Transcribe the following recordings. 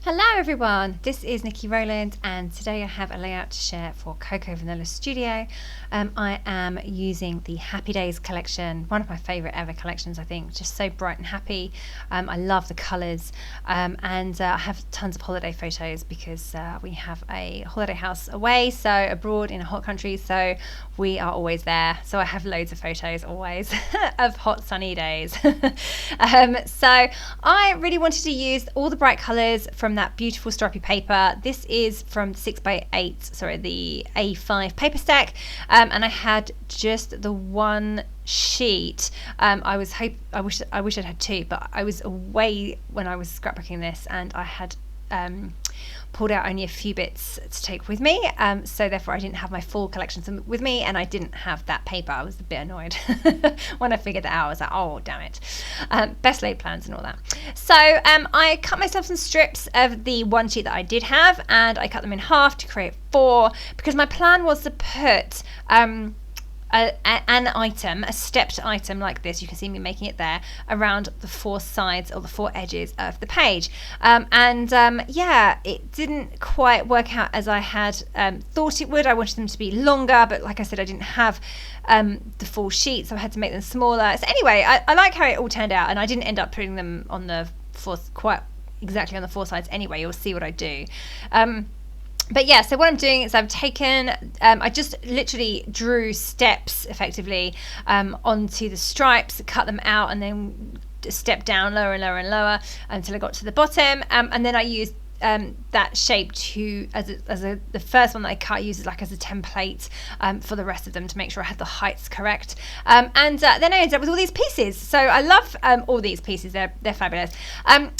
Hello everyone, this is Nikki Rowland and today I have a layout to share for Cocoa Vanilla Studio. I am using the Happy Days collection, one of my favourite ever collections I think, just so bright and happy. I love the colours and I have tons of holiday photos because we have a holiday house away, so abroad in a hot country, so we are always there. So I have loads of photos always of hot sunny days. So I really wanted to use all the bright colours from that beautiful stripy paper. This is from the A5 paper stack, and I had just the one sheet. I wish I'd had two, but I was away when I was scrapbooking this, and I had pulled out only a few bits to take with me, so therefore I didn't have my full collection with me, and I didn't have that paper. I was a bit annoyed when I figured that out. I was like, oh damn it, best laid plans and all that. So I cut myself some strips of the one sheet that I did have, and I cut them in half to create four, because my plan was to put an item, a stepped item like this, you can see me making it there, around the four sides or the four edges of the page. Yeah, it didn't quite work out as I had thought it would. I wanted them to be longer, but like I said, I didn't have the full sheet, so I had to make them smaller. So anyway, I like how it all turned out, and I didn't end up putting them on the quite exactly on the four sides anyway. You'll see what I do. But yeah, so what I'm doing is I've taken, I just literally drew steps effectively onto the stripes, cut them out, and then step down lower and lower and lower until I got to the bottom. And then I used that shape to, the first one that I cut, I used it like as a template for the rest of them to make sure I had the heights correct. Then I ended up with all these pieces. So I love all these pieces, they're fabulous.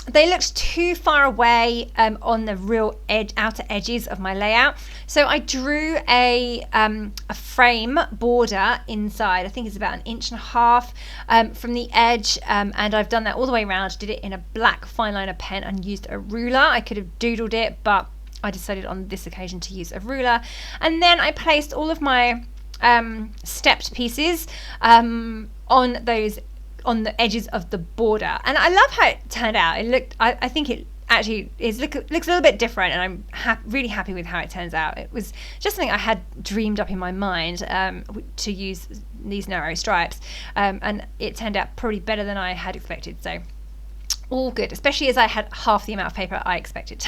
They looked too far away on the real outer edges of my layout. So I drew a frame border inside. I think it's about 1.5 inches from the edge, and I've done that all the way around. Did it in a black fine liner pen and used a ruler. I could have doodled it, but I decided on this occasion to use a ruler. And then I placed all of my stepped pieces on the edges of the border, and I love how it turned out. It looked, I think it actually looks a little bit different, and I'm really happy with how it turns out. It was just something I had dreamed up in my mind to use these narrow stripes, and it turned out probably better than I had expected. So all good, especially as I had half the amount of paper I expected.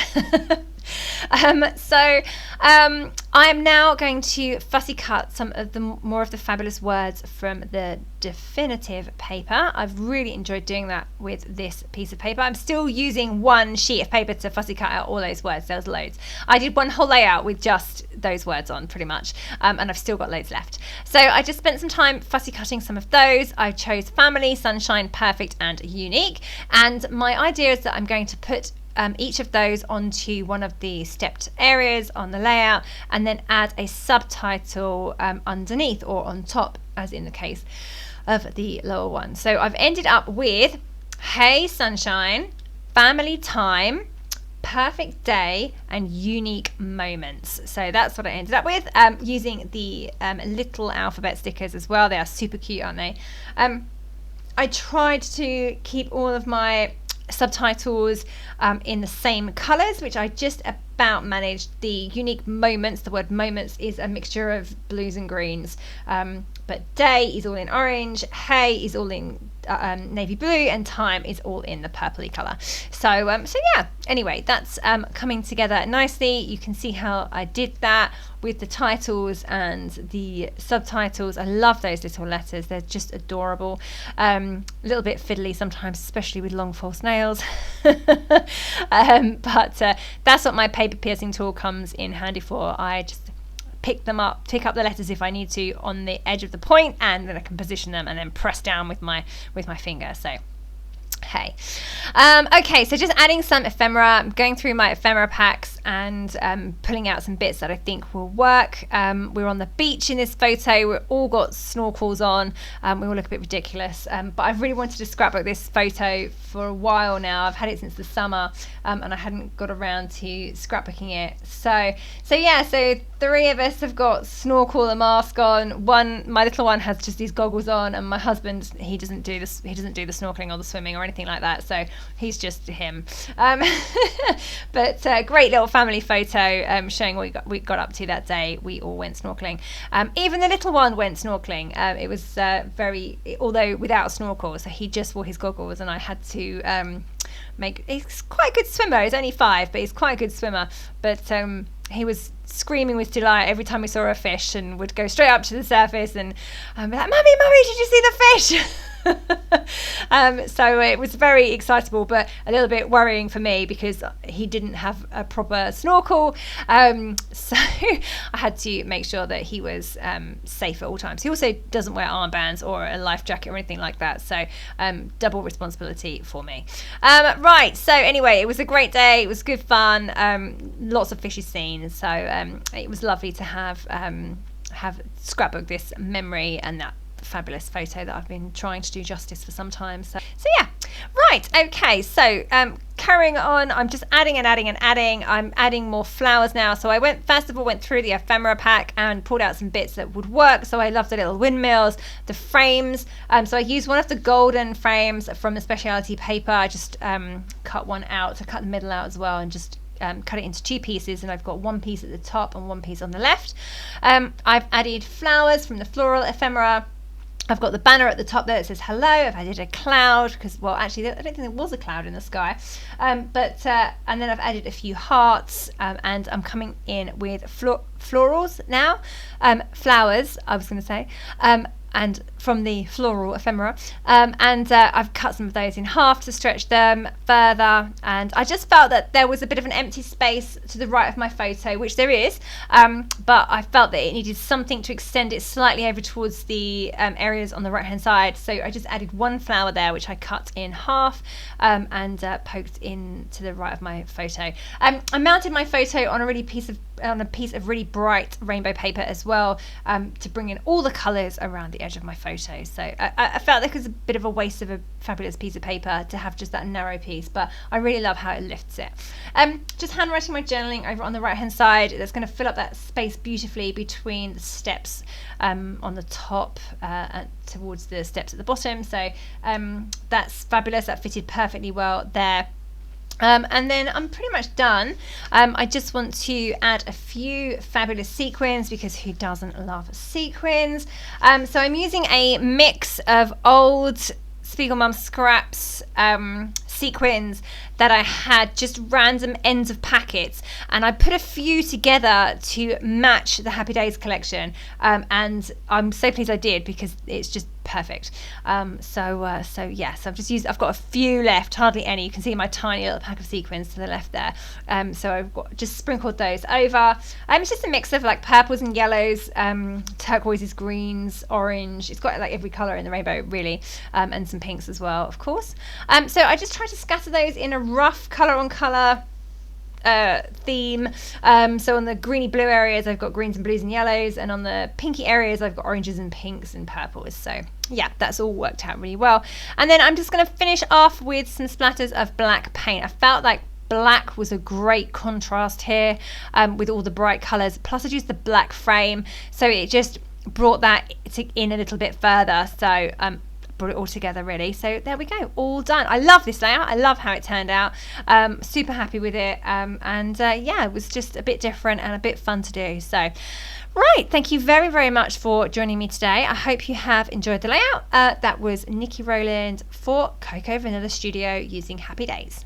I am now going to fussy cut some of the more of the fabulous words from the definitive paper. I've really enjoyed doing that with this piece of paper. I'm still using one sheet of paper to fussy cut out all those words. There was loads. I did one whole layout with just those words on pretty much, and I've still got loads left. So I just spent some time fussy cutting some of those. I chose family, sunshine, perfect and unique, and my idea is that I'm going to put each of those onto one of the stepped areas on the layout, and then add a subtitle underneath or on top, as in the case of the lower one. So I've ended up with Hey Sunshine, Family Time, Perfect Day and Unique Moments. So that's what I ended up with, using the little alphabet stickers as well. They are super cute, aren't they? I tried to keep all of my subtitles in the same colors, which I just about managed. The unique moments, the word moments is a mixture of blues and greens, but day is all in orange, hey is all in navy blue, and time is all in the purpley color. So yeah, anyway, that's coming together nicely. You can see how I did that with the titles and the subtitles. I love those little letters, they're just adorable. A little bit fiddly sometimes, especially with long false nails. But that's what my paper piercing tool comes in handy for. I just pick up the letters if I need to on the edge of the point, and then I can position them and then press down with my finger. So hey, okay, so just adding some ephemera. I'm going through my ephemera packs, and pulling out some bits that I think will work. We're on the beach in this photo. We've all got snorkels on. We all look a bit ridiculous, but I've really wanted to scrapbook this photo for a while now. I've had it since the summer, and I hadn't got around to scrapbooking it. So yeah, so 3 of us have got snorkel and mask on. My little one has just these goggles on, and my husband, he doesn't do the snorkeling or the swimming or anything like that, so he's just him. But great little family photo showing what we got up to that day. We all went snorkeling. Even the little one went snorkeling. It was although without a snorkel, so he just wore his goggles, and I had to he's quite a good swimmer. He's only 5, but he's quite a good swimmer. But he was screaming with delight every time we saw a fish, and would go straight up to the surface and be like, "Mummy, did you see the fish?" So it was very excitable, but a little bit worrying for me because he didn't have a proper snorkel. So I had to make sure that he was safe at all times. He also doesn't wear armbands or a life jacket or anything like that, so double responsibility for me. Right, so anyway, it was a great day. It was good fun. Lots of fishy scenes, so it was lovely to have scrapbook this memory and that fabulous photo that I've been trying to do justice for some time. So yeah, right, okay, so carrying on, I'm just adding. I'm adding more flowers now. So I went through the ephemera pack and pulled out some bits that would work. So I love the little windmills, the frames. So I used one of the golden frames from the specialty paper. I just cut one out to cut the middle out as well, and just cut it into 2 pieces, and I've got 1 piece at the top and 1 piece on the left. I've added flowers from the Floral Ephemera. I've got the banner at the top there that says hello. I've added a cloud because, well, actually, I don't think there was a cloud in the sky. And then I've added a few hearts, and I'm coming in with florals now. Flowers, I was going to say. And from the Floral Ephemera, and I've cut some of those in half to stretch them further, and I just felt that there was a bit of an empty space to the right of my photo, which there is, but I felt that it needed something to extend it slightly over towards the areas on the right hand side, so I just added 1 flower there, which I cut in half, and poked in to the right of my photo. I mounted my photo on a piece of really bright rainbow paper as well, to bring in all the colours around the edge of my photo. So I felt like it was a bit of a waste of a fabulous piece of paper to have just that narrow piece, but I really love how it lifts it. Just handwriting my journaling over on the right hand side. That's going to fill up that space beautifully between the steps on the top and towards the steps at the bottom. So that's fabulous. That fitted perfectly well there. And then I'm pretty much done. I just want to add a few fabulous sequins, because who doesn't love sequins? So I'm using a mix of old Spiegelmum scraps sequins that I had, just random ends of packets, and I put a few together to match the Happy Days collection, and I'm so pleased I did, because it's just perfect. So I've got a few left, hardly any. You can see my tiny little pack of sequins to the left there. So I've just sprinkled those over. It's just a mix of like purples and yellows, turquoises, greens, orange. It's got like every colour in the rainbow really, and some pinks as well, of course. So I just try to scatter those in a rough colour on colour theme. So on the greeny blue areas I've got greens and blues and yellows, and on the pinky areas I've got oranges and pinks and purples. So yeah, that's all worked out really well. And then I'm just going to finish off with some splatters of black paint. I felt like black was a great contrast here, with all the bright colours, plus I used the black frame, so it just brought that in a little bit further. So brought it all together really. So there we go, all done. I love this layout. I love how it turned out. Super happy with it, yeah, it was just a bit different and a bit fun to do. So right, thank you very, very much for joining me today. I hope you have enjoyed the layout. That was Niki Rowland for Cocoa Vanilla Studio using Happy Days.